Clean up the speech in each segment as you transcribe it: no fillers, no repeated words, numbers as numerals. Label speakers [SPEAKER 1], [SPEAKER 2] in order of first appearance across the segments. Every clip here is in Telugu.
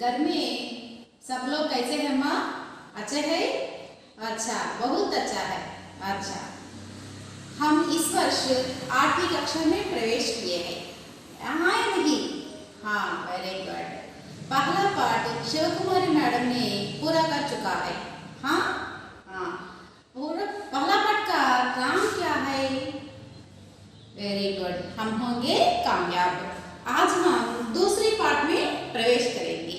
[SPEAKER 1] घर में सब लोग कैसे हैं माँ? अच्छे हैं? अच्छा, बहुत अच्छा है। अच्छा, हम इस वर्ष 8वीं कक्षा में प्रवेश किए हैं। हाँ या नहीं? हाँ, वेरी गुड। पहला पाठ शिवकुमारी मैडम ने पूरा कर चुका है। हाँ हाँ, पूरा पहला पाठ का नाम क्या है? वेरी गुड, हम होंगे कामयाब। आज हम दूसरे पाठ में प्रवेश करेंगे।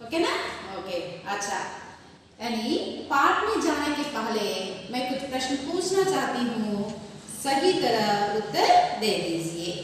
[SPEAKER 1] ओके ना? ओके, अच्छा। यानी पाठ में जाने के पहले मैं कुछ प्रश्न पूछना चाहती हूँ, सही तरह उत्तर दे दीजिए।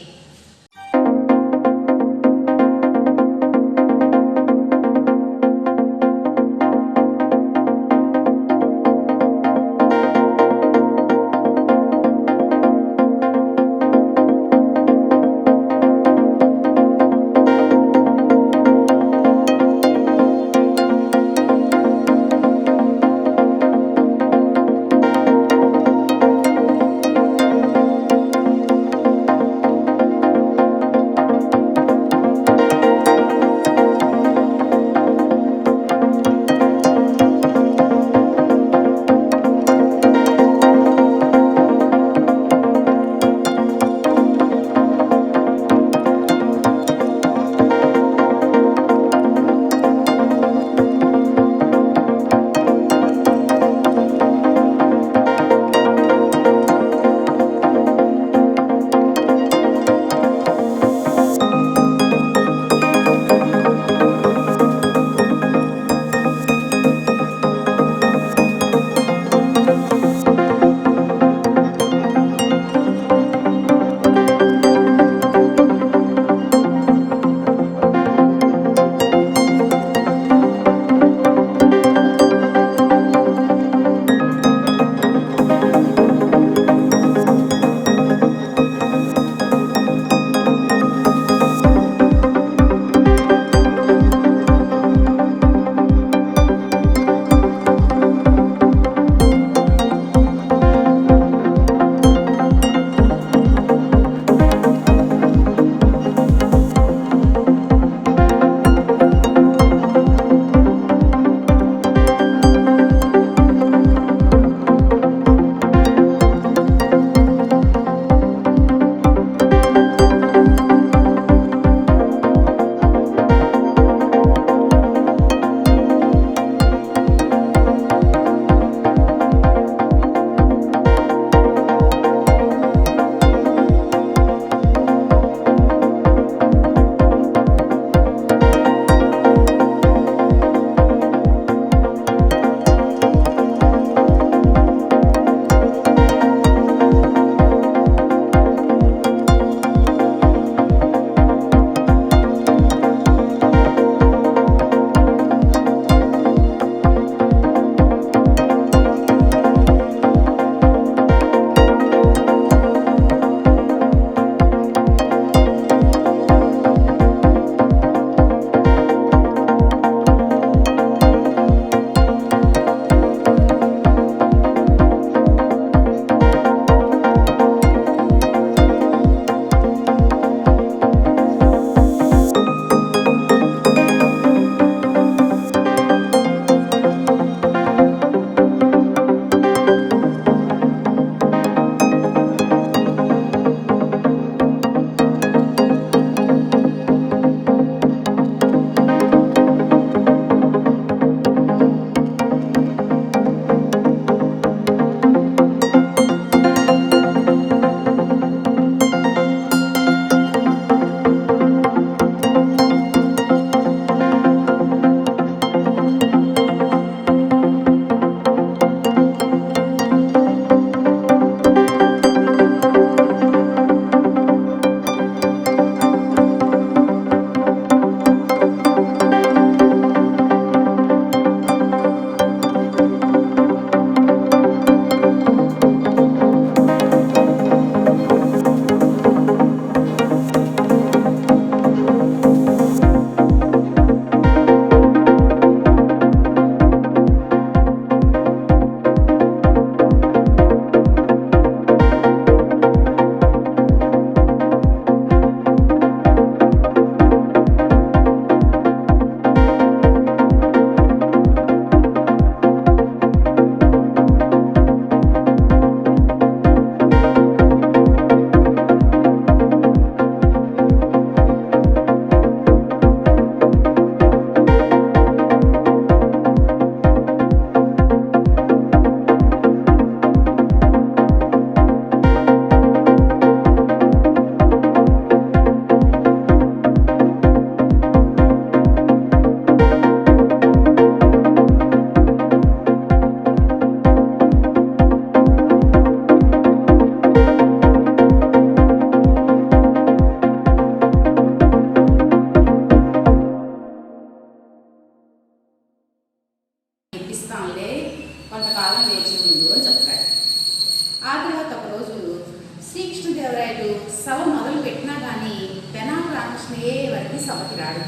[SPEAKER 1] శ్రీకృష్ణదేవరాయలు సభ మొదలు పెట్టినా కానీ తెనాలి రామకృష్ణ ఏ వరకు సభకి రాడు.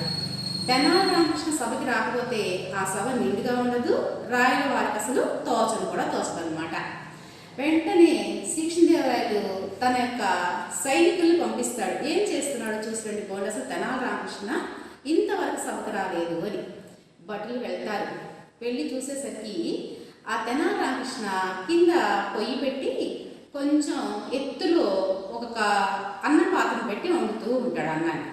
[SPEAKER 1] తెనాలి రామకృష్ణ సభకి రాకపోతే ఆ సభ నిండుగా ఉండదు, రాయల వారికి అసలు తోచను కూడా తోచదన్నమాట. వెంటనే శ్రీకృష్ణదేవరాయలు తన యొక్క సైనికుల్ని పంపిస్తాడు. ఏం చేస్తున్నాడో చూసిరండి పోండి, అసలు తెనాలి రామకృష్ణ ఇంతవరకు సభకు రాలేదు అని. భటులు వెళ్తారు. వెళ్ళి చూసేసరికి ఆ తెనాలి రామకృష్ణ కింద పొయ్యి పెట్టి కొంచెం ఎత్తులో ఒక అన్నం పాత్ర పెట్టి వండుతూ ఉంటాడు అన్నాన్ని.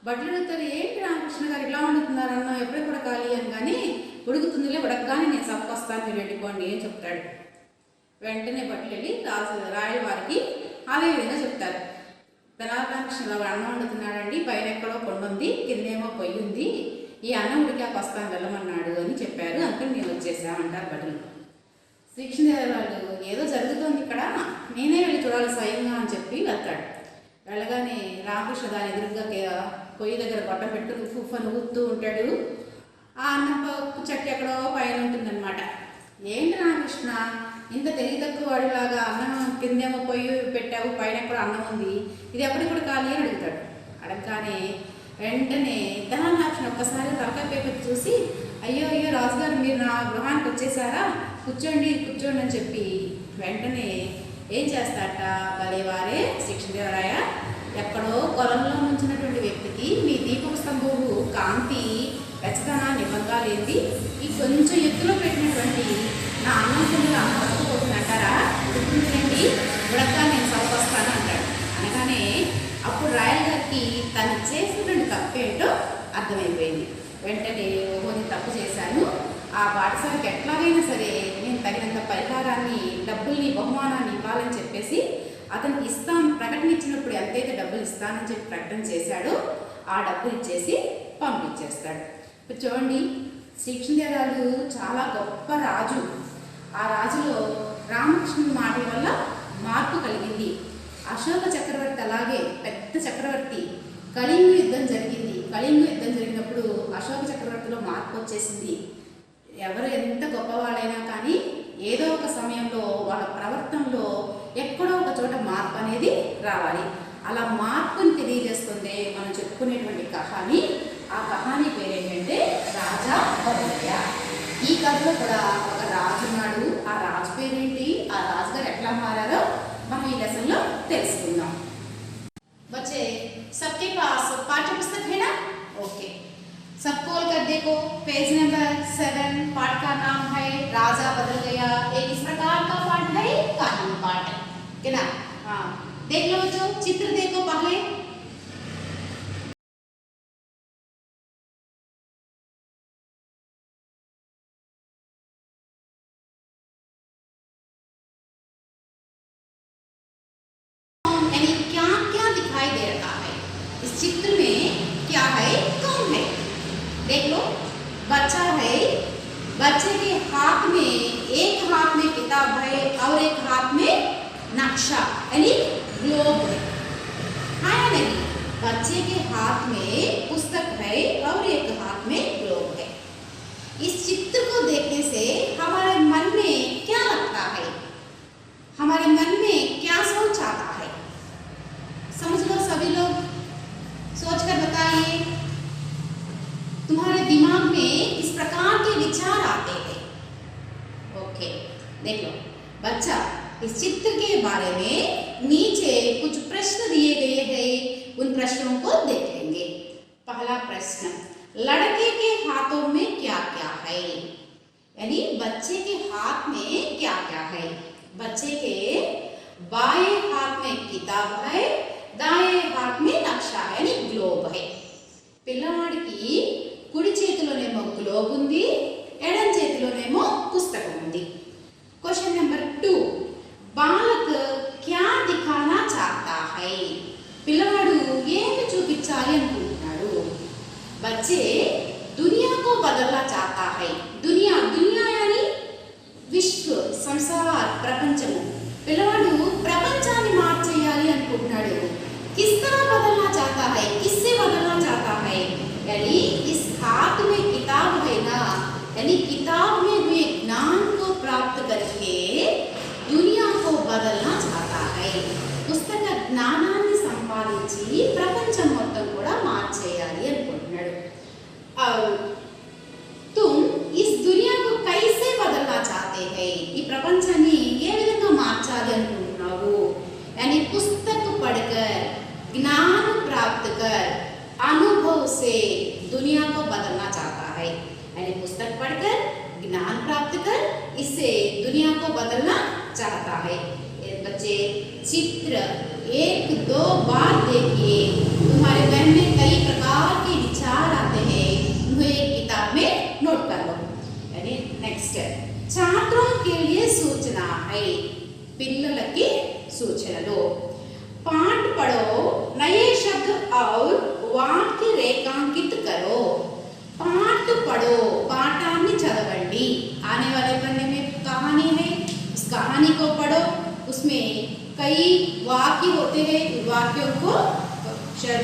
[SPEAKER 1] భటులు అడుగుతారు, ఏంటి రామకృష్ణ గారు ఇలా వండుతున్నారు అన్నం, ఎప్పుడెప్పుడు ఉడకాలి అని. కానీ ఉడుకుతుందిలే, ఉడకగానే నేను సభకు వస్తాను, మీరు వెళ్ళిపోండి అని చెప్తాడు. వెంటనే భటులు వెళ్ళి రాయల వారికి అదే విధంగా చెప్తారు. తెనాలి రామకృష్ణ అన్నం వండుతున్నాడండి, పైన ఎక్కడో కొండ ఉంది, కిందేమో పొయ్యి ఉంది, ఈ అన్నం ఉడికాక వస్తాను వెళ్ళమన్నాడు అని చెప్పారు, అందుకని నేను వచ్చేసామంటారు భటులు. శ్రీకృష్ణదేవరాయలు ఏదో జరుగుతోంది ఇక్కడ, నేనే వెళ్ళి చూడాలి స్వయంగా అని చెప్పి వెళ్తాడు. వెళ్ళగానే రామకృష్ణ దాని ఎదురుగా పొయ్యి దగ్గర గొట్టం పెట్టుకుని ఉప్పు అని ఊపుతూ ఉంటాడు. ఆ అన్నం చెట్టు ఎక్కడో పైన ఉంటుందన్నమాట. ఏంటి రామకృష్ణ ఇంత తెలివి తక్కువ వాడిలాగా అన్నం కిందేమో పొయ్యి పెట్టావు, పైన ఎక్కడో అన్నం ఉంది, ఇది ఎప్పటికి కూడా ఖాళీ అని అడుగుతాడు. అడగగానే వెంటనే తెనాలి రామకృష్ణ ఒక్కసారి తలకాయ పేపర్ చూసి, అయ్యో అయ్యో రాజుగారు మీరు నా గృహానికి వచ్చేసారా, కూర్చోండి కూర్చోండి అని చెప్పి వెంటనే ఏం చేస్తారట భలేవారే శ్రీకృష్ణదేవరాయ, ఎక్కడో కొలంలో ఉంచినటువంటి వ్యక్తికి మీ దీపక స్తంభము కాంతి వెచ్చదనాన్ని ఇవ్వగాలేంది, ఈ కొంచెం ఎత్తులో పెట్టినటువంటి నా అన్నం కింద అన్నం ఉడకపోతుంది అంటారా, ఉడుకుంటుందండి, ఉడక నేను సవకొస్తాను అంటాడు. అనగానే అప్పుడు రాయల గారికి తను చేసినటువంటి తప్పు ఏంటో అర్థమైపోయింది. వెంటనే ఓహో నేను తప్పు చేశాను, ఆ బాటసారికి ఎట్లాగైనా సరే నేను తగినంత పరిహారాన్ని డబ్బుల్ని బహుమానాన్ని ఇవ్వాలని చెప్పేసి అతనికి ప్రకటన ఇచ్చినప్పుడు ఎంతైతే డబ్బులు ఇస్తానని చెప్పి ప్రకటన చేశాడో ఆ డబ్బులు ఇచ్చేసి పంపించేస్తాడు. ఇప్పుడు చూడండి, శ్రీకృష్ణదేవరాయలు చాలా గొప్ప రాజు. ఆ రాజులో రామకృష్ణుని మాటల వల్ల మార్పు కలిగింది. అశోక చక్రవర్తి అలాగే పెద్ద చక్రవర్తి, కళింగ యుద్ధం జరిగింది. కళింగ యుద్ధం జరిగినప్పుడు అశోక చక్రవర్తిలో మార్పు వచ్చేసింది. ఎవరు ఎంత గొప్పవాళ్ళైనా కానీ ఏదో ఒక సమయంలో వాళ్ళ ప్రవర్తనలో ఎక్కడో ఒక చోట మార్పు అనేది రావాలి. అలా మార్పుని తెలియజేస్తుంది మనం చెప్పుకునేటువంటి కహాని. ఆ కహాని పేరేంటంటే రాజా బదలయ్య. ఈ కథలో కూడా ఒక రాజు ఉన్నాడు. ఆ రాజు పేరేంటి, ఆ రాజుగారు ఎట్లా మారారో మనం ఈ లెసన్లో తెలుసుకుందాం. बच्चे सबके पास पाठ्य पुस्तक है ना? ओके, सब खोल कर देखो। पेज नंबर 7, पाठ का नाम है राजा बदल गया। एक इस प्रकार का पाठ है, कहानी पाठ है ना? हाँ, देख लो बच्चों, चित्र देखो पहले। यानी क्या क्या दिखाई दे रहा है इस चित्र में, क्या है, कौन है? देख लो, बच्चा है, बच्चे के हाथ में एक हाथ में किताब है और एक हाथ में नक्शा यानी ग्लोब है। हाँ या नहीं? बच्चे के हाथ में पुस्तक है और एक हाथ में ग्लोब है। इस चित्र को देखने से हमारे मन में क्या लगता है, हमारे मन में क्या सोच आता है? समझ लो सभी लोग, सोचकर बताइए। तुम्हारे दिमाग में इस प्रकार के विचार आते हैं। ओके, देख लो बच्चा, इस चित्र के बारे में नीचे कुछ प्रश्न दिए गए हैं, उन प्रश्नों को देख लेंगे। पहला प्रश्न, लड़के के हाथों में क्या क्या है? यानी बच्चे के हाथ में क्या क्या है? बच्चे के बाएं हाथ में किताब है, दाएं हाथ में नक्शा है यानी ग्लोब है। పిల్లవాడికి కుడి చేతిలోనేమో గ్లోబ్ ఉంది, ఎడం చేతిలోనేమో పుస్తకం ఉంది. క్వశ్చన్ నెంబర్ 2, బాలక్ క్యా దిఖానా చాహతా హై? పిల్లవాడు ఏమి చూపించాలి అనుకుంటున్నాడు? బచ్చే దునియా కో బదలనా చాహతా హై. దునియా, దునియా యాని విశ్వ, సంసార్, ప్రపంచము. పిల్లవాడు ప్రపంచాన్ని మార్చేయాలి అనుకుంటున్నాడు. किस तरह बदलना चाहता है, किससे बदलना चाहता है? यानी इस हाथ में किताब है ना, यानी किताब में हुए ज्ञान को प्राप्त करके दुनिया को बदलना चाहता है, उस సంపాదించి ప్రపంచం మొత్తం కూడా మార్చేయాలి అనుకుంటున్నాడు. तुम इस दुनिया को कैसे बदलना चाहते हैं? ఈ ప్రపంచాన్ని ఏ విధంగా మార్చాలి అనుకుంటున్నావు? यानी पुस्तक पढ़कर ज्ञान प्राप्त कर अनुभव से दुनिया को बदलना चाहता है। यानी पुस्तक पढ़कर ज्ञान प्राप्त कर इससे दुनिया को बदलना चाहता है। बच्चे चित्र 1-2 बार देखिए, तुम्हारे मन में कई प्रकार के विचार आते हैं, उन्हें किताब में नोट कर लो। यानी नेक्स्ट छात्रों के लिए सूचना है, पिल्ललकी सूचनलो। पाठ पढ़ो, नए शब्द और वाक्य रेखांकित करो। पाठ पढ़ो, पाठाన్ని చదవండి। आने वाले पन्ने में कहानी है, उस कहानी को पढ़ो, उसमें कई वाक्य होते हैं, वाक्यों को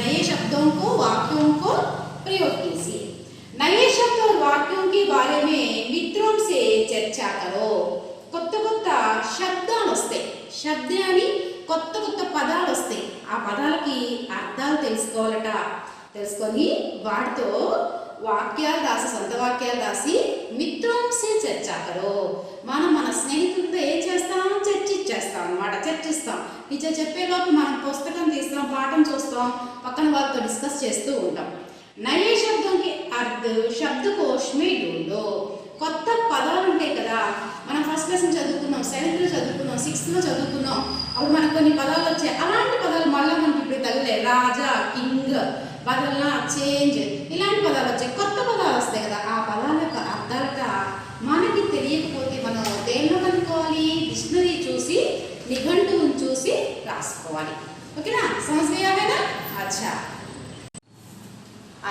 [SPEAKER 1] नए शब्दों को वाक्यों को प्रयोग कीजिए। नए शब्द और वाक्यों के बारे में मित्रों से चर्चा करो। కొత్త కొత్త శబ్దాలు వస్తాయి, శబ్దాన్ని కొత్త కొత్త పదాలు వస్తాయి, ఆ పదాలకి అర్థాలు తెలుసుకోవాలట। తెలుసుకొని వాటితో వాక్యాలు రాసి, సొంత వాక్యాలు రాసి మిత్రం సే చర్చా కరో। మనం మన స్నేహితులతో ఏం చేస్తాం? చర్చిస్తాం అన్నమాట, చర్చిస్తాం। టీచర్ చెప్పేలోపు మనం పుస్తకం తీస్తాం, పాఠం చూస్తాం, పక్కన వాళ్ళతో డిస్కస్ చేస్తూ ఉంటాం। నయే శబ్దంకి అర్థ శబ్దకోశ్ మే ఢూంఢో। కొత్త పదాలు ఉంటాయి కదా, మనం ఫస్ట్ లెసన్ చదువుకున్నాం, 7th లో చదువుకున్నాం, 6th లో చదువుకున్నాం, అప్పుడు మనకు కొన్ని పదాలు వచ్చాయి, అలాంటి పదాలు మళ్ళీ మనకి ఇప్పుడు తగిలే, రాజా, కింగ్, బదల్నా, చేంజ్, ఇలాంటి పదాలు వచ్చాయి, కొత్త పదాలు వస్తాయి కదా, ఆ పదాల యొక్క అర్థాలట మనకి తెలియకపోతే మనం దేనిలో కనుక్కోవాలి? డిక్షనరీ చూసి, నిఘంటువుని చూసి రాసుకోవాలి। ఓకేనా? समझ गया है ना? अच्छा,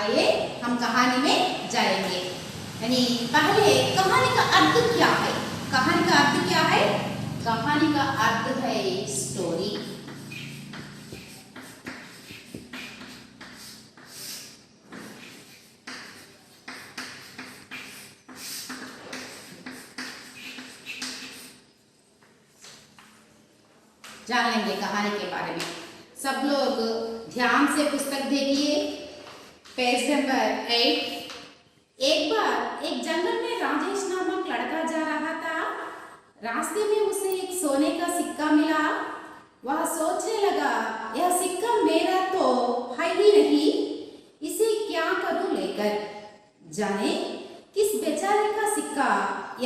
[SPEAKER 1] आइए हम कहानी में जाएंगे। यानी पहले कहानी का अर्थ क्या है? कहानी का अर्थ क्या है? कहानी का अर्थ है स्टोरी। जान लेंगे कहानी के बारे में। सब लोग ध्यान से पुस्तक देखिए, पेज नंबर 8। एक बार एक जंगल में राजेश नामक लड़का जा रहा था। रास्ते में उसे एक सोने का सिक्का मिला। वह सोचने लगा, यह सिक्का मेरा तो है ही नहीं, इसे क्या करूं लेकर? जाने किस बेचारे का सिक्का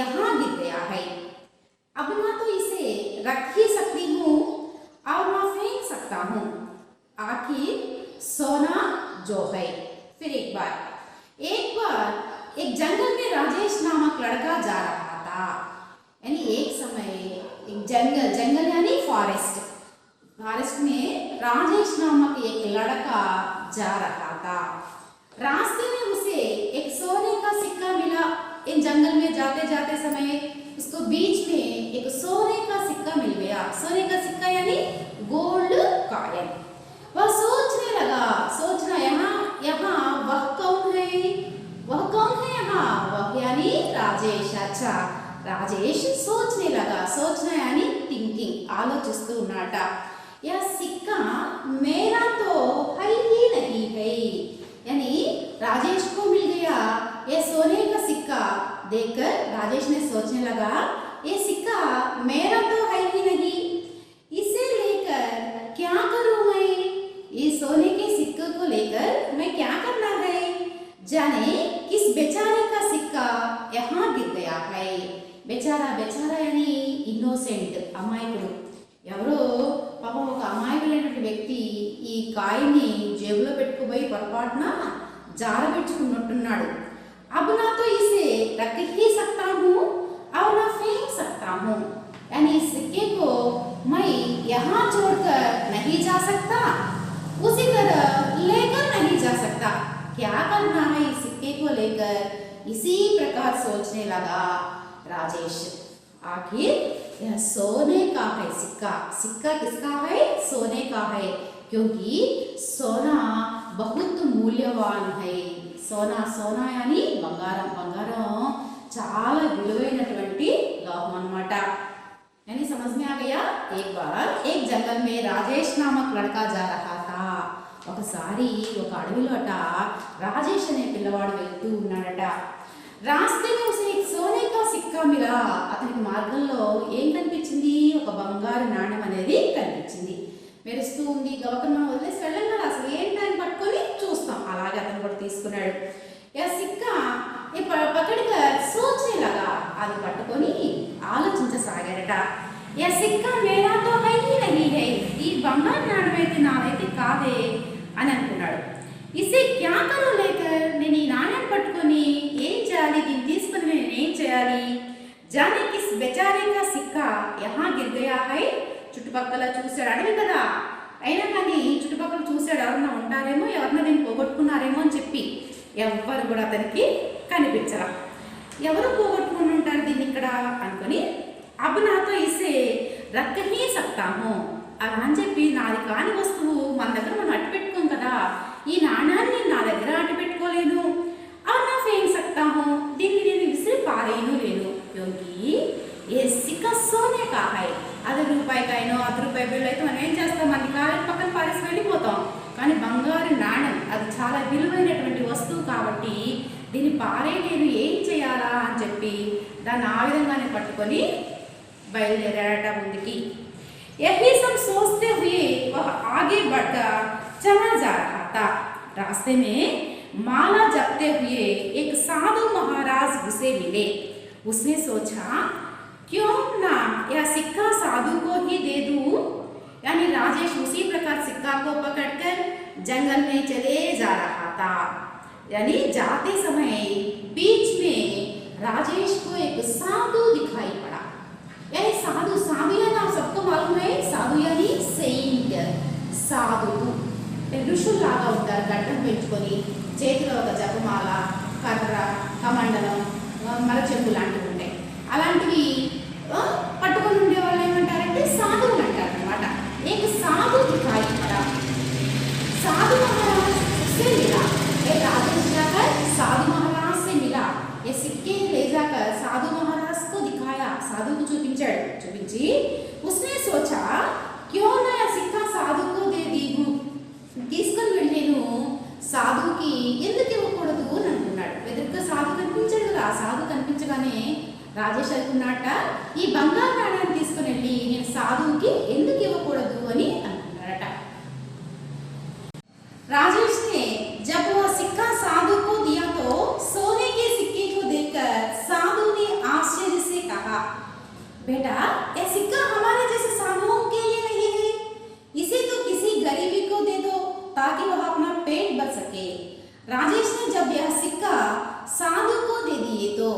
[SPEAKER 1] यहाँ गिर गया है। अब ना तो इसे रख ही सकती हूँ और ना फेंक सकता हूँ, आखिर सोना जो है। फिर एक बार एक जंगल में राजेश नामक लड़का जा रहा था। यानी एक समय एक जंगल यानी फॉरेस्ट में राजेश नामक एक लड़का जा रहा था। रास्ते में उसे एक सोने का सिक्का मिला। इन जंगल में जाते जाते समय उसको बीच में एक सोने का सिक्का मिल गया। सोने का सिक्का यानी गोल्ड कॉइन। वह सोचने लगा, सोचना यहाँ वह कौन है? यहाँ? वह यानी राजेश। अच्छा, राजेश सोचने लगा, सोचना यानी थिंकिंग, आलोचिस्तू उन्नाट। यह सिक्का मेरा तो है ही नहीं है। यानी राजेश को मिल गया यह सोने का सिक्का। देखकर राजेश ने सोचने लगा, ये सिक्का मेरा तो है ही नहीं, इसे लेकर क्या करूं मैं? ये सोने के सिक्के को लेकर मैं क्या करना है? जाने किस बेचारे का सिक्का यहाँ गिर गया है। बेचारा यानी इनोसेंट, అమాయకుడు। ఎవరో పాపం ఒక అమాయకులైనటువంటి వ్యక్తి ఈ కాయిని జేబులో పెట్టుకుపోయి పొరపాటున జారబెట్టుకున్నట్టున్నాడు। अब ना तो इसे रख ही सकता हूँ और ना फेंक सकता हूँ, यानी इस सिक्के को मैं यहाँ छोड़कर नहीं जा सकता, उसी तरह लेकर नहीं जा सकता। क्या करना है इस सिक्के को लेकर? इसी प्रकार सोचने लगा राजेश। आखिर यह सोने का है सिक्का। सिक्का किसका है? सोने का है, क्योंकि सोना बहुत मूल्यवान है। सोना यानी బంగారం। బంగారం చాలా విలువైనటువంటి లోహం అన్నమాట। यानी समझ में आ गया? एक बार एक जंगल में राजेश नामक लड़का जा रहा था। ఒకసారి ఒక అడవిలోట రాజేష్ అనే పిల్లవాడు వెళ్తూ ఉన్నాడట. రాస్తే में उसे एक सोने का सिक्का मिला. అతనికి మార్గంలో ఏం కనిపించింది? ఒక బంగారు నాణెం అనేది కనిపించింది. మెరుస్తూ ఉంది. గవకం మనం వదిలేసి వెళ్ళం కదా, అసలు ఏంటని పట్టుకొని చూస్తాం. అలాగే అతను కూడా తీసుకున్నాడు. యా సిక్కా పకడిగా సోచనే లగా, అది పట్టుకొని ఆలోచించసాగాడట. యా సిక్కా మేరాతో హై నహీ హై, ఈ బంగారు నాణెం అయితే నాదైతే కాదే అని అనుకున్నాడు. ఇసే క్యా కరో లేకర్, నేను ఈ నాణ్యాన్ని పట్టుకొని ఏం చేయాలి, దీన్ని తీసుకుని నేను ఏం చేయాలి? జానే కిస్ బెచారే కా సిక్కా యహా గిర్ గయా హై. చుట్టుపక్కల చూశాడు, అడవి కదా అయినా కానీ చుట్టుపక్కల చూశాడు, ఎవరన్నా ఉంటారేమో, ఎవరన్నా దీన్ని పోగొట్టుకున్నారేమో అని చెప్పి. ఎవ్వరు కూడా అతనికి కనిపించరా. ఎవరు పోగొట్టుకుని ఉంటారు దీన్ని ఇక్కడ అనుకొని, అబ్బు నాతో ఇసే రక్కహీ సక్తాము అలా అని చెప్పి, నాది కాని వస్తువు మన దగ్గర మనం అట్టు పెట్టుకోం కదా, ఈ నాణాన్ని నా దగ్గర అట్టు పెట్టుకోలేను. అవునా ఫేమ్ సక్తాము, దీన్ని నేను విసిరి పారేయను లేను. క్యోంకి ఏ సిక్కా సోనే కా హై, అది రూపాయికైనో 10 రూపాయి బిల్లు అయితే మనం ఏం చేస్తాం, మనకి కాలేజ్ పక్కన పారేసి వెళ్ళిపోతాం. కానీ బంగారు నాణెం అది చాలా విలువైనటువంటి వస్తువు కాబట్టి దీన్ని పారేయలేను, ఏం చేయాలా అని చెప్పి దాన్ని ఆ విధంగానే పట్టుకొని బయలుదేరాడట ముందుకి. यही सब सोचते हुए वह आगे बढ़कर चला जा रहा था. रास्ते में माला जपते हुए एक साधु महाराज उसे मिले. उसने सोचा क्यों ना यह सिक्का साधु को ही दे दूं. यानी राजेश उसी प्रकार सिक्का को पकड़कर जंगल में चले जा रहा था. यानी जाते समय बीच में राजेश को एक साधु दिखाई पड़ा. यानी साधु, साधु या नाम सबको मालूम है, साधु यानी सेंट, సాధు ఋషుల్లాగా ఉంటారు. గడ్డం పెంచుకొని చేతిలో ఒక జపమాల, కర్ర, కమండలం, మరచెంపు లాంటివి ఉంటాయి. అలాంటివి పట్టుకొని ఉండే వాళ్ళు ఏమంటారంటే సాధువులు అంటారు అనమాట. एक साधु दिखाई पड़ा. साधु महाराज से मिला. एक राजेश जाकर साधु महाराज से मिला. ये सिक्के ले जाकर साधु महाराज को दिखाया. साधु को చూపించి उसने सोचा क्यों ना यह सिक्का साधु को दे दी हूँ. తీసుకొని వెళ్ళి నేను సాధువుకి ఎందుకు ఇవ్వకూడదు అని అనుకున్నాడు. ఎదురుగా సాధు కనిపించాడు కదా, ఆ సాధు కనిపించగానే రాజేష్ అనుకున్నట్ట, ఈ బంగారు నాణ్యాన్ని తీసుకుని వెళ్ళి నేను సాధువుకి ఎందుకు ఇవ్వకూడదు అని అనుకున్నాడట. राजेश ने जब वह सिक्का साधु को दिया तो सोने के सिक्के को देखकर साधु ने आश्चर्य से कहा, बेटा यह सिक्का हमारे जैसे साधुओं के लिए नहीं है, इसे तो किसी गरीबी को दे दो ताकि वह अपना पेट भर सके. राजेश ने जब यह सिक्का साधु को दे दिए तो,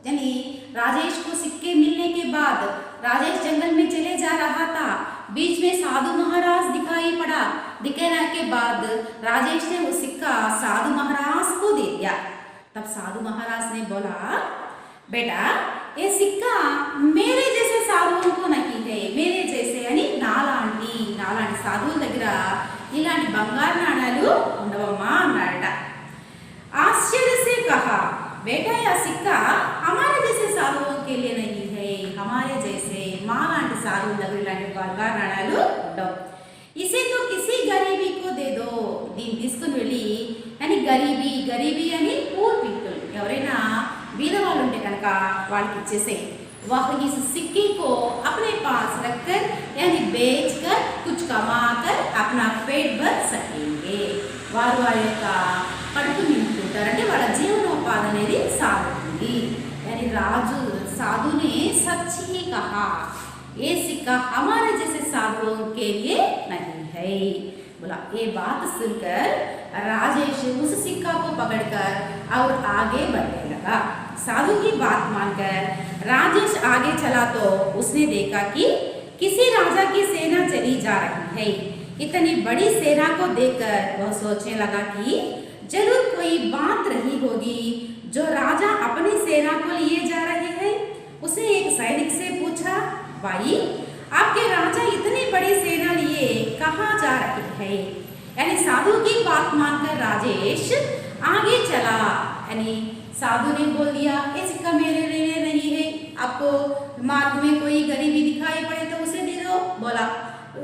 [SPEAKER 1] यानी राजेश को सिक्के मिलने के बाद राजेश जंगल में चले जा रहा था. बीच में साधु महाराज दिखाई पड़ा. दिखने के बाद राजेश ने वो सिक्का साधु महाराज को दे दिया. तब साधु महाराज ने बोला, बेटा ये सिक्का मेरे जैसे साधुओं को नहीं है, मेरे जैसे यानी నాలాంటి సాధువుల దగ్గర ఇలాంటి బంగారు నాణాలు ఉండవమ్మా అన్నాడట. आश्चर्य से कहा, बेटा यह सिक्का हमारे जैसे साधुओं के लिए नहीं है, हमारे जैसे మాలాంటి సాధువుల దగ్గర ఇలాంటి బంగారు నాణాలు ఉండవు. ఇసే తో కిసి గరీబీ కో దే దో, దీన్ని తీసుకుని వెళ్ళి, అని గరీబీ అని పూర్ పీపుల్, ఎవరైనా బీదవాళ్ళు ఉంటే కనుక వాళ్ళకి ఇచ్చేసే. वह इस सिक्के को अपने पास रखकर यानी बेचकर कुछ कमाकर अपना पेट भर सकेंगे. వారు వారి యొక్క కడుపు నింపుకుంటారు, అంటే వాళ్ళ జీవనోపాధి అనేది సాగుతుంది. यानी राजू साधु ने सच ही कहा, ये सिक्का हमारे जैसे साधुओं के लिए नहीं है. बोला. ये बात सुनकर राजेश उस सिक्का को पकड़कर और आगे बढ़ने लगा. साधु की बात मानकर राजेश आगे चला तो उसने देखा कि किसी राजा की सेना चली जा रही है. इतनी बड़ी सेना को देखकर वह सोचने लगा कि जरूर कोई बात रही होगी जो राजा अपनी सेना को लिए जा रहे हैं. उसे एक सैनिक से पूछा, भाई आपके राजा इतनी बड़ी सेना लिए कहाँ जा रहे हैं. यानी साधु की बात मानकर राजेश आगे चला. यानी साधु ने बोल दिया, ये सिक्का मेरे लिए नहीं है, आपको मार्ग में कोई गरीबी दिखाई पड़े तो उसे दे दो. बोला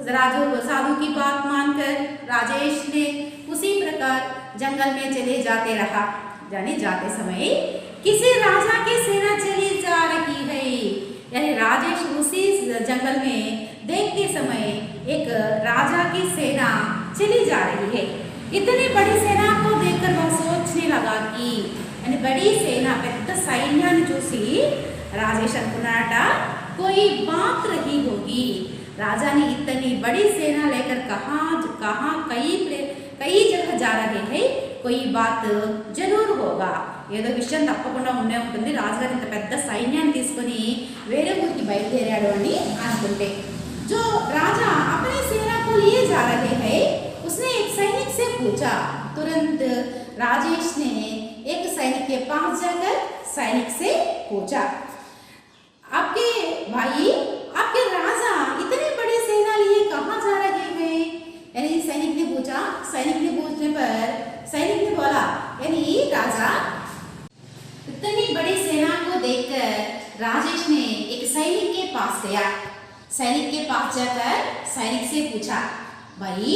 [SPEAKER 1] साधु की बात मानकर राजेश ने उसी प्रकार जंगल में चले जाते रहा। यानी जाते समय किसी राजा की सेना चली जा रही है, यानी राजेश उसी जंगल में देखते समय एक राजा की सेना चली जा रही है। इतनी बड़ी सेना को देखकर वह सोचने लगा कि यानी बड़ी सेना పెద్ద సైన్యాన్ని చూసి राजेश అనుకున్నాట कोई बात रही होगी। राजा ने इतनी बड़ी सेना लेकर कहाँ कई जगह जा रहे हैं, कोई बात जरूर होगा, ఏదో విషయం తప్పకుండా ఉండే ఉంటుంది। రాజుగారు ఇంత పెద్ద సైన్యాన్ని తీసుకొని వేరే ఊరికి బయలుదేరాడు అని అనుకుంటే जो राजा अपनी सेना को लिए जा रहे हैं उसने एक सैनिक से पूछा। तुरंत राजेश ने एक सैनिक के पास जाकर सैनिक से पूछा, आपके भाई आपके राजा इतनी बड़ी सेना लिए कहाँ जा रहे हैं? यानी सैनिक ने पूछा। सैनिक ने पूछने पर सैनिक ने बोला यानी राजा इतनी बड़ी सेना को देखकर राजेश ने एक सैनिक के पास गया। सैनिक के पास जाकर सैनिक से पूछा, भाई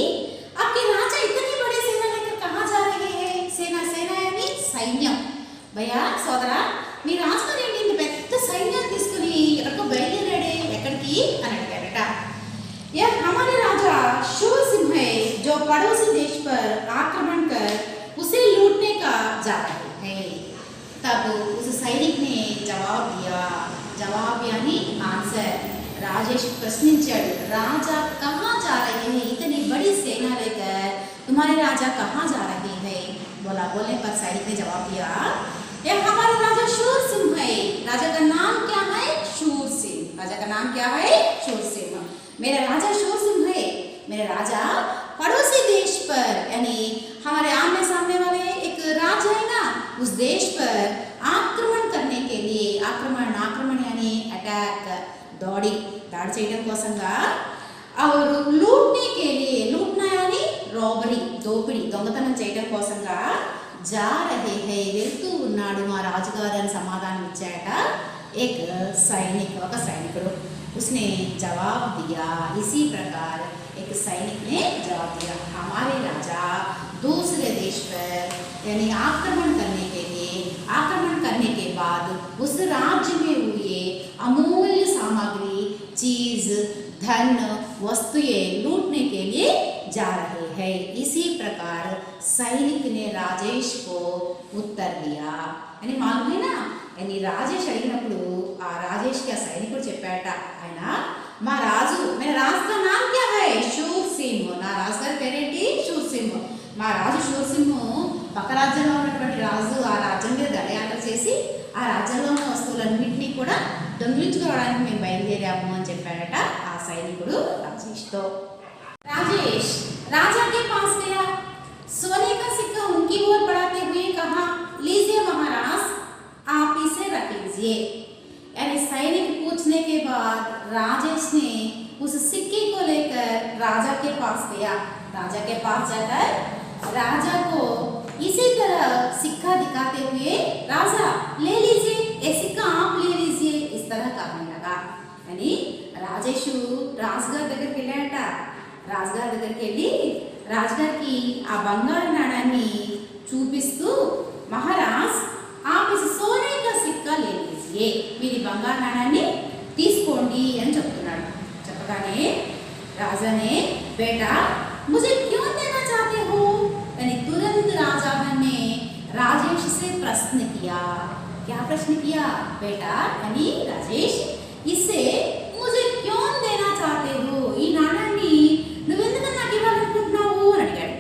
[SPEAKER 1] आपके राजा इतनी बड़ी सेना लेकर कहाँ जा रहे हैं? सेना यानी सैन्यम। भैया సోదరా మీ రాజుగారు ఏంటి ఇంత పెద్ద సైన్యాన్ని తీసుకుని ఎక్కడికో బయలుదేరాడే, ఎక్కడికి అని అడిగారట। यह हमारे राजा शूर सिंह है जो पड़ोसी देश पर आक्रमण कर उसे लूटने का जा रहे हैं। तब उस सैनिक ने जवाब दिया, जवाब यानी आंसर। राजेश प्रश्निंचाడు, राजा कहाँ जा रहे हैं? इतनी बड़ी सेना लेकर तुम्हारे राजा कहाँ जा रहे हैं? बोलने पर सैनिक ने जवाब दिया, यह हमारे राजा शूर सिंह है। राजा का नाम क्या है? शूर सिंह। राजा का नाम क्या है? शूर सिंह। मेरा राजा शूर सिंह है। मेरे राजा पड़ोसी देश पर यानी हमारे आमने सामने वाले एक राज्य है ना, उस देश पर आक्रमण करने के लिए, आक्रमण यानी अटैक, दाड़ी చేయడం కోసంగా और लूटने के लिए, लूटना यानी रॉबरी, దోపిడీ, దొంగతనం చేయడం కోసంగా जा रहे हैं వెళ్తూ ఉన్నాడు మా రాజుగారు అని సమాధానం ఇచ్చాట एक सैनिक, ఒక సైనికుడు। उसने जवाब दिया, इसी प्रकार एक सैनिक ने जवाब दिया, हमारे राजा दूसरे देश पर यानी आक्रमण करने के लिए, आक्रमण करने के बाद उस राज्य में हुए अमूल्य सामग्री, चीज, धन, वस्तुएं लूटने के लिए जा रहे हैं। इसी प्रकार सैनिक ने राजेश को उत्तर दिया। यानी मालूम है ना, यानी राजेश अड़िगिनప్పుడు आ राजेश के सैनिकुడు చెప్పాట, ఆయన మా రాజు, मेरा राज का नाम क्या है? शूर सिंह। నా రాజు గారి పేరేంటి? शूर सिंह। మా రాజు शूर सिंह పక్క రాజ్యంలో ఉన్నటువంటి రాజు ఆ రాజ్యం మీద దండయాత్ర చేసి ఆ రాజ్యంలో ఉన్న వస్తువులన్నింటినీ కూడా దొంగిలించుకోవడానికి మేము బయలుదేరాము అని చెప్పాడట ఆ సైనికుడు రాజేష్తో। राजेश राजा के पास गया, सोने का सिक्का उनकी ओर बढ़ाते हुए कहा, लीजिए महाराज आप इसे रख लीजिए। यानी सैनिक पूछने के बाद राजेश ने उस सिक्के को लेकर राजा के पास गया। राजा के पास जाकर राजा को इसी तरह सिक्का दिखाते हुए, राजा ले लीजिए, ये सिक्का आप ले लीजिए, इस तरह कहने लगा। यानी రాజేషు రాజుగారి దగ్గరికి వెళ్ళాట। రాజుగారి దగ్గరికి వెళ్ళి రాజుగారికి ఆ బంగారు నాణాన్ని చూపిస్తూ, మహారాజ్ आप इस सोने का सिक्का ले लीजिए, మీరు బంగారు నాణాన్ని తీసుకోండి అని చెప్తున్నాడు। చెప్పగానే రాజానే बेटा मुझे क्यों देना चाहते हो? यानी तुरंत राजा ने राजेश से प्रश्न किया। क्या प्रश्न किया? बेटा यानी राजेश इसे मुझे क्यों देना चाहते हो? ఈ నాణాన్ని నువ్వెందుకు నాకు ఇవ్వాలనుకుంటున్నావు అని అడిగాడు।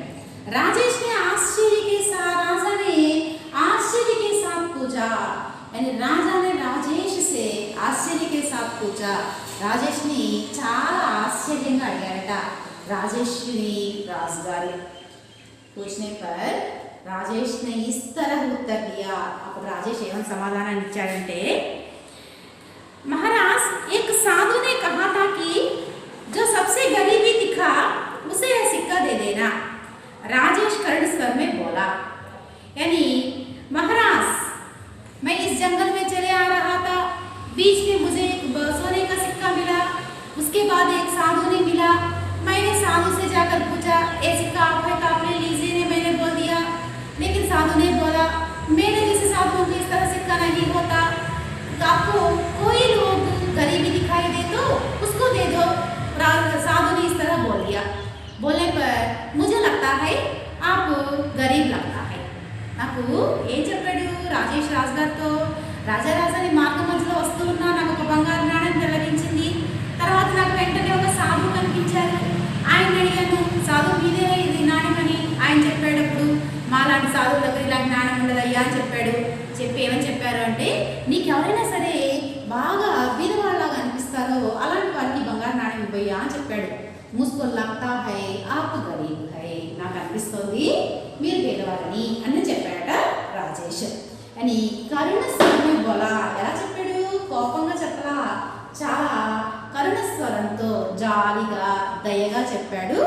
[SPEAKER 1] राजेश ने आश्चर्य के साथ, राजा ने आश्चर्य के साथ पूछा। यानी राजा ने राजेश से आश्चर्य के साथ पूछा। राजेश ने చాలా ఆశ్చర్యంగా అడిగాడట రాజేష్ని రాజుగారు। पूछने पर राजेश ने इस तरह उत्तर दिया। అప్పుడు రాజేష్ ఏమని సమాధానం ఇచ్చాడంటే, महाराज एक साधु ने कहा था कि जो सबसे गरीबी दिखा उसे यह सिक्का दे देना। राजेश करुण स्वर में बोला। यानी महाराज मैं इस जंगल में चले आ रहा था, बीच में मुझे एक सोने का सिक्का मिला, उसके बाद एक साधु ने मिला, आपको कोई लोग गरीबी दिखाई दे तो उसको दे दो। साधु ने इस तरह बोल दिया। बोलने पर मुझे लगता है आप गरीब लगता है। నాకు ఏం చెప్పాడు రాజేష్ రాజు గారితో, రాజారాజాని మార్గం మధ్యలో వస్తూ ఉన్నా నాకు ఒక బంగారు నాణ్యం వెల్లడించింది. తర్వాత నాకు వెంటనే ఒక సాధువు కనిపించారు. ఆయన అడిగాను, సాధువు మీదేనా ఇది నాణ్యం అని. ఆయన చెప్పేటప్పుడు మాలాంటి సాధువుల దగ్గర ఇలాంటి నాణ్యం ఉండదయ్యా అని చెప్పాడు. చెప్పి ఏమని చెప్పారు అంటే, నీకు ఎవరైనా సరే బాగా బీదవాళ్ళలాగా అనిపిస్తారో అలాంటి వారికి బంగారు నాణ్యం ఇవ్వయ్యా అని చెప్పాడు. ముస్కో లగ్తా హై ఆప్ గరీబ్ హై, నాకు అనిపిస్తుంది మీరు పేదవాళ్ళని అని చెప్పాడట రాజేష్. అని కరుణ స్వరం బోలా, ఎలా చెప్పాడు? కోపంగా చెప్పలా, చాలా కరుణ స్వరంతో జాలిగా దయగా చెప్పాడు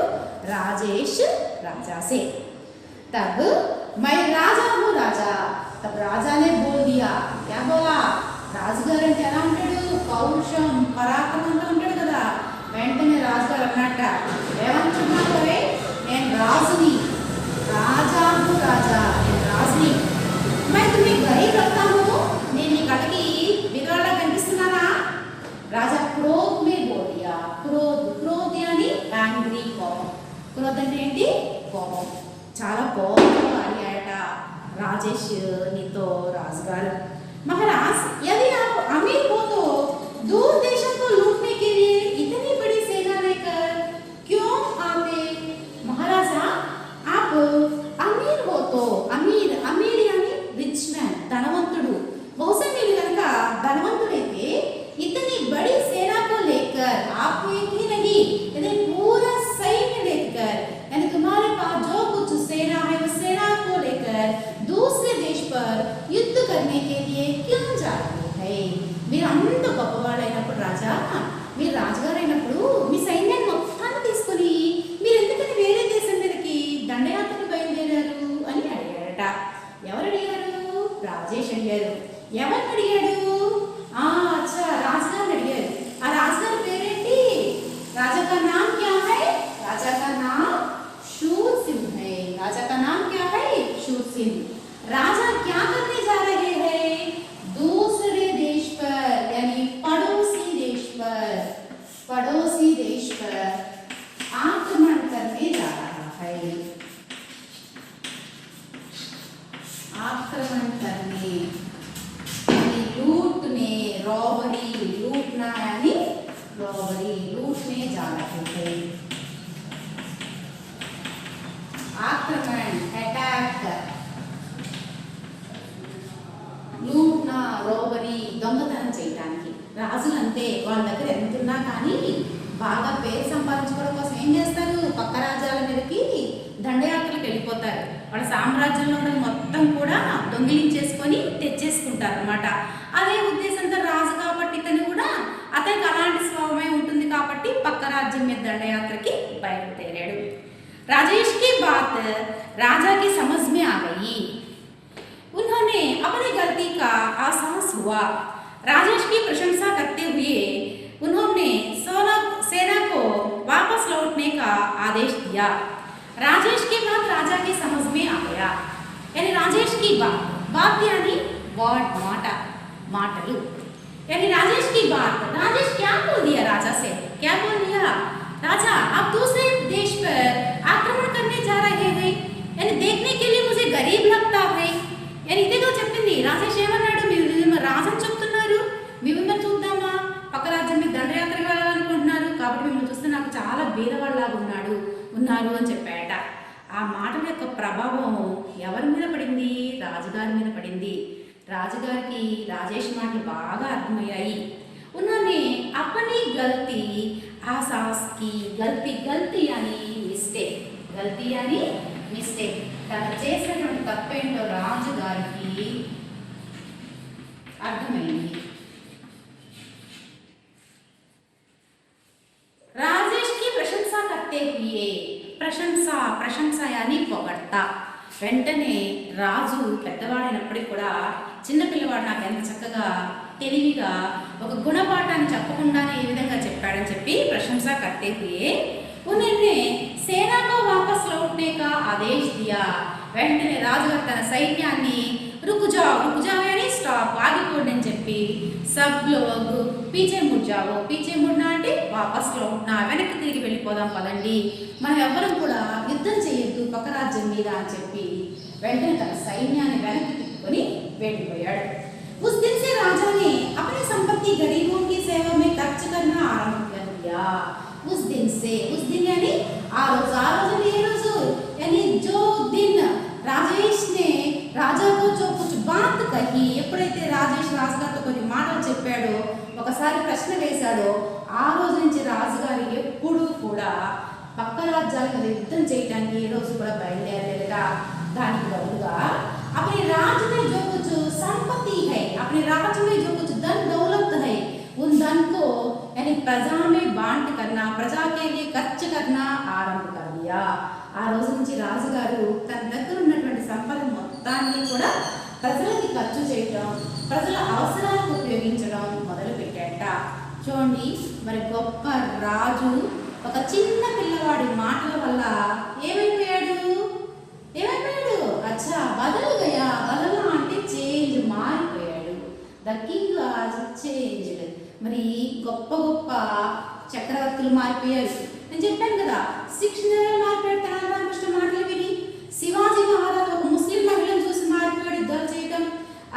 [SPEAKER 1] రాజేష్ राजा से। तब मैं राजा हूँ राजा। तब राजा ने बोल दिया, क्या बोला? రాజుగారు అంటే ఎలా ఉంటాడు? పౌరుషం పరాక్రమంతో ఉంటాడు కదా. వెంటనే రాజుగారు అన్నట్ట, ఏమంటున్నావు? నేను రాజుని, రాజా హూ రాజా, నేను రాజుని. मैं तुम्हें गरीब लगता हूँ, నేను నీ కళ్ళకి బిగడలా కనిపిస్తున్నానా? రాజా క్రోధ్ में बोल दिया। క్రోధ్ यानी యాంగ్రీ, కోపం. క్రోధ్ అంటే ఏంటి? కోపం. చాలా కోపంగా అడిగాడట రాజేష్ నీతో రాజుగారు, महाराज यदि आप अमीर हो तो दूर देशों को लूटने के लिए इतनी बड़ी सेना लेकर क्यों आते? महाराजा आप अमीर हो तो, अमीर यानी रिच मैन, धनवंतुడు. బహుశా మీరు కనుక ధనవంతుడైతే इतनी बड़ी सेना को लेकर, आपको एक ही नहीं यदि पूरा सैन्य लेकर, यानी तुम्हारे पास जो कुछ सेना है उस सेना को लेकर दूसरे देश पर युद्ध करने के लिए क्यों जा रहे हैं? మీరు అంత గొప్పవాడైనప్పుడు రాజా, మీరు రాజుగారు అయినప్పుడు మీ సైన్యాన్ని మొత్తాన్ని తీసుకుని మీరు ఎందుకని వేరే దేశం మీదకి దండయాత్రకు బయలుదేరారు అని అడిగాడట. ఎవరు అడిగారు? రాజేష్ అడిగారు. ఎవరిని అడిగాడు? అచ్చా, రాజుగారిని అడిగారు. ఆ రాజుగారి పేరేంటి? రాజా కా నామ్ క్యా హై? రాజా కా నామ్ शूर सिंह है। राजा का नाम क्या है? शूर सिंह। राजा क्या करने जा रहे हैं? दूसरे देश पर, यानी पड़ोसी देश पर आक्रमण करने जा रहा है। आक्रमण करने यानी लूटने, रॉबरी, लूटना यानी रॉबरी, लूटने जा रहे हैं। आक्रमण, अटैक, లూట్నా, రోబరీ, దొంగతనం చేయడానికి. రాజులంటే వాళ్ళ దగ్గర ఎంతున్నా కానీ బాగా పేరు సంపాదించుకోవడం కోసం ఏం చేస్తారు? పక్క రాజ్యాల మీదకి దండయాత్రలకు వెళ్ళిపోతారు. వాళ్ళ సామ్రాజ్యంలో ఉన్న మొత్తం కూడా దొంగిలించేసుకొని తెచ్చేసుకుంటారు అనమాట. అదే ఉద్దేశంతో రాజు కాబట్టి ఇతను కూడా అతనికి అలాంటి స్వభావమే ఉంటుంది కాబట్టి పక్క రాజ్యం మీద దండయాత్రకి బయలుదేరాడు. राजेश की बात राजा की समझ में आ गई। उन्होंने अपनी गलती का एहसास हुआ। राजेश की प्रशंसा करते हुए उन्होंने सेना को वापस लौटने का आदेश दिया। राजेश की बात राजा की समझ में आ गया, यानी राजेश की बात यानी वर्ड, माटलू, यानी राजेश की बात। राजेश क्या बोल दिया राजा से? क्या बोल दिया? राजा आप दूसरे देश पर आक्रमण करने जा रहे हैं, यानी देखने के लिए मुझे गरीब लगता है। यानी ఇదేదో చెప్పింది. రాజేష్ ఏమన్నాడు? మీరు రాజని చెప్తున్నారు, మిమ్మల్ని చూద్దామా, పక్క రాజ్యం మీద దండయాత్రకు వెళ్ళాలనుకుంటున్నారు కాబట్టి మిమ్మల్ని చూస్తే నాకు చాలా బీదవాళ్ళలాగా ఉన్నారు అని చెప్పాడట. ఆ మాటల యొక్క ప్రభావం ఎవరి మీద పడింది? రాజుగారి మీద పడింది. రాజుగారికి రాజేష్ మాటలు బాగా అర్థమయ్యాయి. उन्होंने अपनी गलती एहसास की। गलती यानी मिस्टेक, తను చేసినటువంటి తప్పేంటో రాజుగారికి అర్థమైంది. राजेश की प्रशंसा करते हुए, ప్రశంస यानी పొగడ్తా. వెంటనే రాజు పెద్దవాడైనప్పటికీ కూడా చిన్నపిల్లవాడు నాకు ఎంత చక్కగా తెలివిగా ఒక గుణపాఠాన్ని చెప్పకుండానే ఈ విధంగా చెప్పాడని చెప్పి ప్రశంస करते हुए उन्होंने सेना को वापस लौटने का आदेश दिया। వెంటనే రాజుగారు తన సైన్యాన్ని రుకుజావ్ యాని స్టాప్, ఆగిపోండి అని చెప్పి सब लोग పీచే ముడ్ జావో పీచే ముడ్నా అంటే వాపస్ లౌట్నా వెనక్కి తిరిగి వెళ్ళిపోదాం పదండి మనం ఎవ్వరం కూడా యుద్ధం చేయొద్దు పక్క రాజ్యం మీద అని చెప్పి వెంటనే తన సైన్యాన్ని వెనక్కి తిప్పుకొని వెళ్ళిపోయాడు उस दिन से राजा ने अपनी संपत्ति गरीबों की सेवा में खर्च करना आरंभ कर दिया उस दिन यानी आ रोज ये रोज यानी जो दिन राजेश ने राजा को जो कुछ बात कही ఎప్పుడైతే రాజేష్ రాజుగారితో కొన్ని మాటలు చెప్పాడో ఒకసారి ప్రశ్న వేశాడో ఆ రోజు నుంచి రాజుగారు ఎప్పుడూ కూడా పక్క రాజ్యాల మీద యుద్ధం చేయడానికి ఏ రోజు కూడా బయలుదేరలేదా దానికి బదులుగా अपने राज्य में जो कुछ संपत्ति है अपने राज्य में जो कुछ धन दौलत है उन धन को यानी प्रजा में बांट करना प्रजा के लिए खर्च करना आरंभ कर दिया ఆ రోజు నుంచి రాజుగారు తన దగ్గర ఉన్నటువంటి సంపద మొత్తాన్ని కూడా ప్రజలకి ఖర్చు చేయడం ప్రజల అవసరాలకు ఉపయోగించడం మొదలు పెట్టాట చూడండి మరి గొప్ప రాజు ఒక చిన్న పిల్లవాడి మాటల వల్ల ఏమైపోయాడు అచ్చా బదల్ గయా బదలా అంటే చేంజ్ మారిపోయాడు ద కింగ్ వాజ్ చేంజ్డ్ మరి గొప్ప గొప్ప చక్రవర్తులు మారిపోయారు నేను చెప్పాను కదా 6 నెలలు మారిపోయాడు రామకృష్ణ మాటలు విని శివాజీ మహారాజు ఒక ముస్లిం మహిళను చూసి మారిపోయాడు యుద్ధాలు చేయడం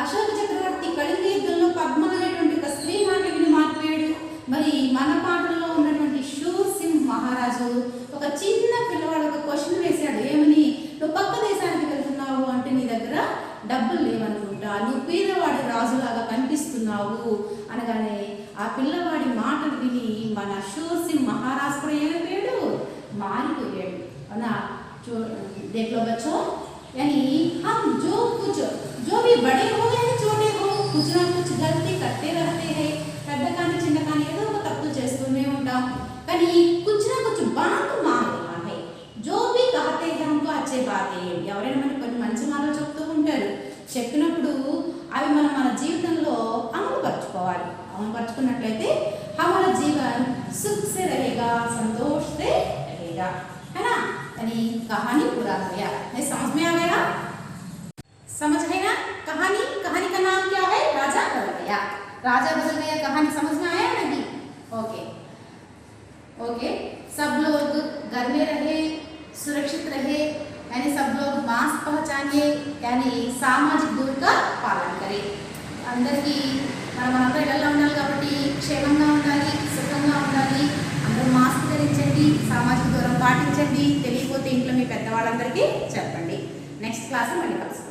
[SPEAKER 1] అశోక చక్రవర్తి కళింగ యుద్ధంలో పద్మ అనేటువంటి ఒక స్త్రీ మాట విని మారిపోయాడు మరి మన పాటల్లో ఉన్నటువంటి శూర్ సింగ్ మహారాజు ఒక చిన్న పిల్లవాడు ఒక క్వశ్చన్ వేశాడు ఏమని నువ్వు పక్క దేశానికి వెళ్తున్నావు అంటే నీ దగ్గర డబ్బులు లేవనుకుంటా నువ్వు పేదవాడి రాజులాగా కనిపిస్తున్నావు అనగానే ఆ పిల్లవాడి మాటలు విని మన శూర్ సింగ్ మహారాజ్ కూడా ఏమైపోయాడు మారిపోయాడు అవునా देख लो बच्चों यानी हम जो भी बड़े हो या छोटे हो कुछ ना कुछ गलती करते रहते हैं పెద్ద కానీ చిన్న కానీ ఏదో ఒక తప్పు చేస్తూనే ఉంటాం కానీ कुछ ना कुछ बात मानना है जो भी कहते हैं हमको अच्छे बातें ఎవరైనా మనకు కొన్ని మంచి మాటలు చెప్తూ ఉంటారు చెప్పినప్పుడు అవి మనం మన జీవితంలో అమలుపరుచుకున్నట్లయితే हमारा जीवन सुख से रहेगा संतोष से रहेगा है ना यानी कहानी पूरा हो गया नहीं समझ में आ गया समझ गए ना कहानी का नाम क्या है राजा बदल गया कहानी समझ में आया नहीं ओके सब लोग घर में रहे सुरक्षित रहे यानी सब लोग मास्क पहचाने यानी सामाजिक दूरी का पालन करें अंदर की మనందరూ ఇళ్ళల్లో ఉండాలి కాబట్టి క్షేమంగా ఉండాలి సుఖంగా ఉండాలి అందరూ మాస్క్ ధరించండి సామాజిక దూరం పాటించండి తెలియకపోతే ఇంట్లో మీ పెద్దవాళ్ళందరికీ చెప్పండి నెక్స్ట్ క్లాస్ మళ్ళీ కలుస్తాం